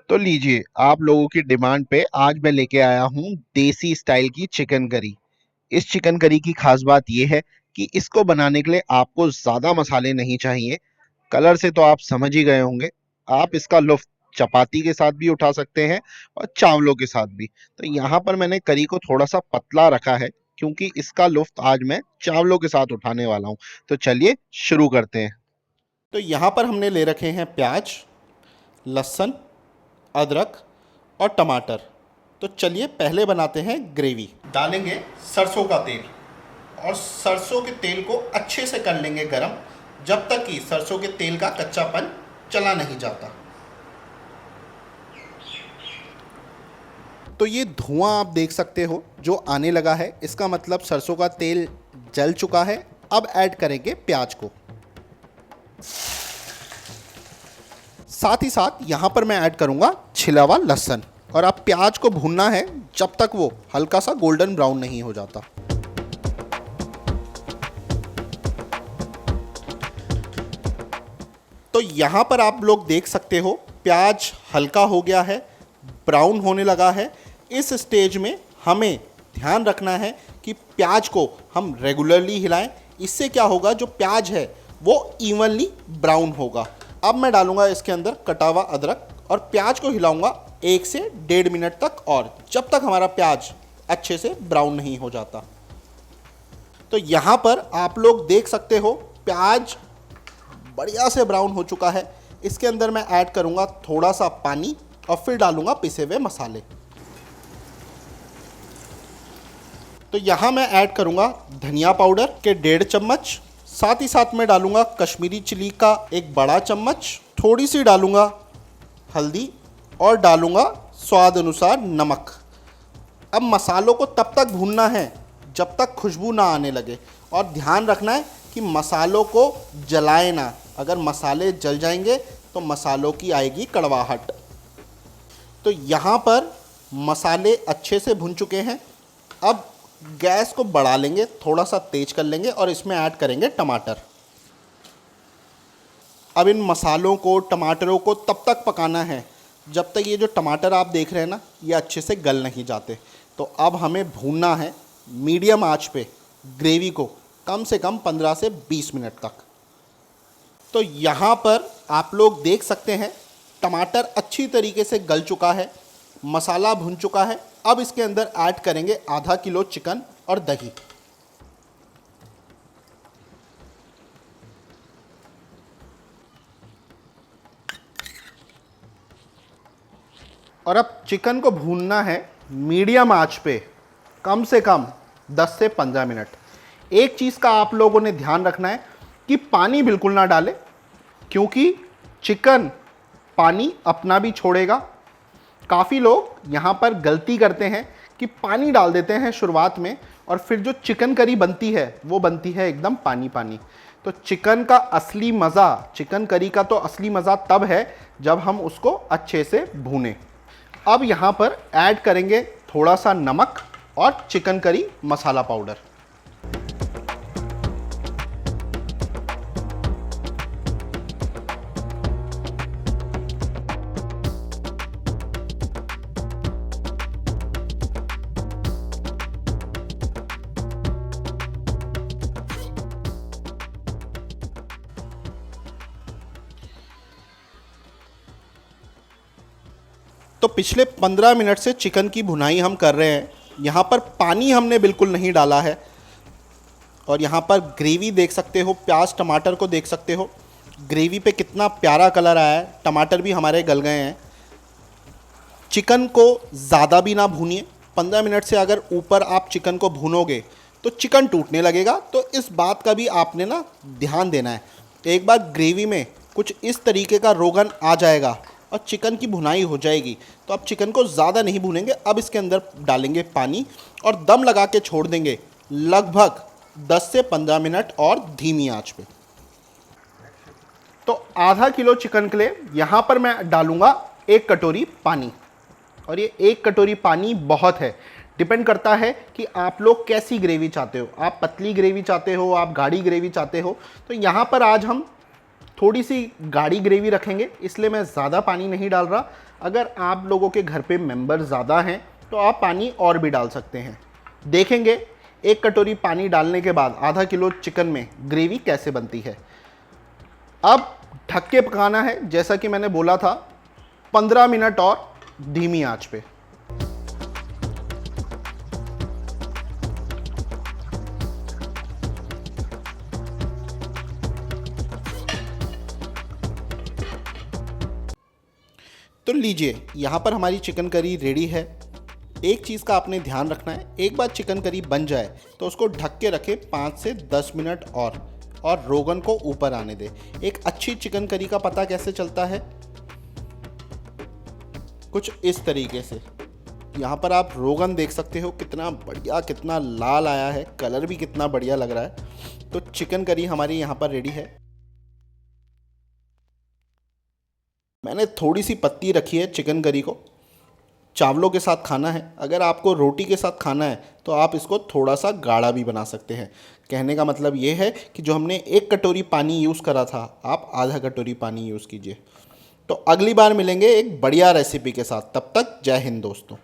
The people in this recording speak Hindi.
तो लीजिए, आप लोगों की डिमांड पे आज मैं लेके आया हूँ देसी स्टाइल की चिकन करी। इस चिकन करी की खास बात यह है कि इसको बनाने के लिए आपको ज्यादा मसाले नहीं चाहिए। कलर से तो आप समझ ही गए होंगे। आप इसका लुत्फ चपाती के साथ भी उठा सकते हैं और चावलों के साथ भी। तो यहाँ पर मैंने करी को थोड़ा सा पतला रखा है क्योंकि इसका लुत्फ आज मैं चावलों के साथ उठाने वाला हूँ। तो चलिए शुरू करते हैं। तो यहाँ पर हमने ले रखे हैं प्याज, लहसुन, अदरक और टमाटर। तो चलिए पहले बनाते हैं ग्रेवी। डालेंगे सरसों का तेल और सरसों के तेल को अच्छे से कर लेंगे गरम, जब तक कि सरसों के तेल का कच्चापन चला नहीं जाता। तो ये धुआं आप देख सकते हो जो आने लगा है, इसका मतलब सरसों का तेल जल चुका है। अब ऐड करेंगे प्याज को। साथ ही साथ यहाँ पर मैं ऐड करूँगा छिला हुआ लहसुन। और अब प्याज को भूनना है जब तक वो हल्का सा गोल्डन ब्राउन नहीं हो जाता। तो यहाँ पर आप लोग देख सकते हो प्याज हल्का हो गया है, ब्राउन होने लगा है। इस स्टेज में हमें ध्यान रखना है कि प्याज को हम रेगुलरली हिलाएं। इससे क्या होगा, जो प्याज है वो इवनली ब्राउन होगा। अब मैं डालूंगा इसके अंदर कटा हुआ अदरक और प्याज को हिलाऊंगा 1 से 1.5 मिनट तक, और जब तक हमारा प्याज अच्छे से ब्राउन नहीं हो जाता। तो यहाँ पर आप लोग देख सकते हो प्याज बढ़िया से ब्राउन हो चुका है। इसके अंदर मैं ऐड करूँगा थोड़ा सा पानी और फिर डालूंगा पिसे हुए मसाले। तो यहाँ मैं ऐड करूँगा धनिया पाउडर के 1.5 चम्मच। साथ ही साथ मैं डालूंगा कश्मीरी चिली का 1 बड़ा चम्मच। थोड़ी सी डालूंगा हल्दी और डालूंगा स्वाद अनुसार नमक। अब मसालों को तब तक भूनना है जब तक खुशबू ना आने लगे, और ध्यान रखना है कि मसालों को जलाए ना। अगर मसाले जल जाएंगे तो मसालों की आएगी कड़वाहट। तो यहाँ पर मसाले अच्छे से भुन चुके हैं। अब गैस को बढ़ा लेंगे, थोड़ा सा तेज कर लेंगे और इसमें ऐड करेंगे टमाटर। अब इन मसालों को, टमाटरों को तब तक पकाना है जब तक ये जो टमाटर आप देख रहे हैं ना, ये अच्छे से गल नहीं जाते। तो अब हमें भूनना है मीडियम आंच पे ग्रेवी को कम से कम 15 से 20 मिनट तक। तो यहाँ पर आप लोग देख सकते हैं टमाटर अच्छी तरीके से गल चुका है, मसाला भुन चुका है। अब इसके अंदर ऐड करेंगे आधा किलो चिकन और दही। और अब चिकन को भूनना है मीडियम आंच पे कम से कम 10 से 15 मिनट। एक चीज़ का आप लोगों ने ध्यान रखना है कि पानी बिल्कुल ना डालें, क्योंकि चिकन पानी अपना भी छोड़ेगा। काफ़ी लोग यहाँ पर गलती करते हैं कि पानी डाल देते हैं शुरुआत में, और फिर जो चिकन करी बनती है वो बनती है एकदम पानी पानी। तो चिकन का असली मज़ा, चिकन करी का तो असली मज़ा तब है जब हम उसको अच्छे से भूनें। अब यहाँ पर ऐड करेंगे थोड़ा सा नमक और चिकन करी मसाला पाउडर। तो पिछले 15 मिनट से चिकन की भुनाई हम कर रहे हैं। यहाँ पर पानी हमने बिल्कुल नहीं डाला है, और यहाँ पर ग्रेवी देख सकते हो, प्याज टमाटर को देख सकते हो, ग्रेवी पे कितना प्यारा कलर आया है। टमाटर भी हमारे गल गए हैं। चिकन को ज़्यादा भी ना भूनिए। 15 मिनट से अगर ऊपर आप चिकन को भूनोगे तो चिकन टूटने लगेगा। तो इस बात का भी आपने ना ध्यान देना है। एक बार ग्रेवी में कुछ इस तरीके का रोगन आ जाएगा और चिकन की भुनाई हो जाएगी, तो अब चिकन को ज़्यादा नहीं भूनेंगे। अब इसके अंदर डालेंगे पानी और दम लगा के छोड़ देंगे लगभग 10 से 15 मिनट और धीमी आंच पे। तो आधा किलो चिकन के लिए यहाँ पर मैं डालूंगा 1 कटोरी पानी, और ये 1 कटोरी पानी बहुत है। डिपेंड करता है कि आप लोग कैसी ग्रेवी चाहते हो। आप पतली ग्रेवी चाहते हो, आप गाढ़ी ग्रेवी चाहते हो। तो यहाँ पर आज हम थोड़ी सी गाढ़ी ग्रेवी रखेंगे, इसलिए मैं ज़्यादा पानी नहीं डाल रहा। अगर आप लोगों के घर पे मेंबर ज़्यादा हैं तो आप पानी और भी डाल सकते हैं। देखेंगे 1 कटोरी पानी डालने के बाद आधा किलो चिकन में ग्रेवी कैसे बनती है। अब ढक के पकाना है, जैसा कि मैंने बोला था 15 मिनट और धीमी आंच पे। तो लीजिए, यहाँ पर हमारी चिकन करी रेडी है। एक चीज़ का आपने ध्यान रखना है, एक बार चिकन करी बन जाए तो उसको ढक के रखें 5 से 10 मिनट और रोगन को ऊपर आने दें। एक अच्छी चिकन करी का पता कैसे चलता है? कुछ इस तरीके से। यहाँ पर आप रोगन देख सकते हो कितना बढ़िया, कितना लाल आया है, कलर भी कितना बढ़िया लग रहा है। तो चिकन करी हमारी यहाँ पर रेडी है। मैंने थोड़ी सी पत्ती रखी है चिकन करी को। चावलों के साथ खाना है, अगर आपको रोटी के साथ खाना है तो आप इसको थोड़ा सा गाढ़ा भी बना सकते हैं। कहने का मतलब ये है कि जो हमने 1 कटोरी पानी यूज़ करा था, आप आधा कटोरी पानी यूज़ कीजिए। तो अगली बार मिलेंगे एक बढ़िया रेसिपी के साथ। तब तक जय हिंद दोस्तों।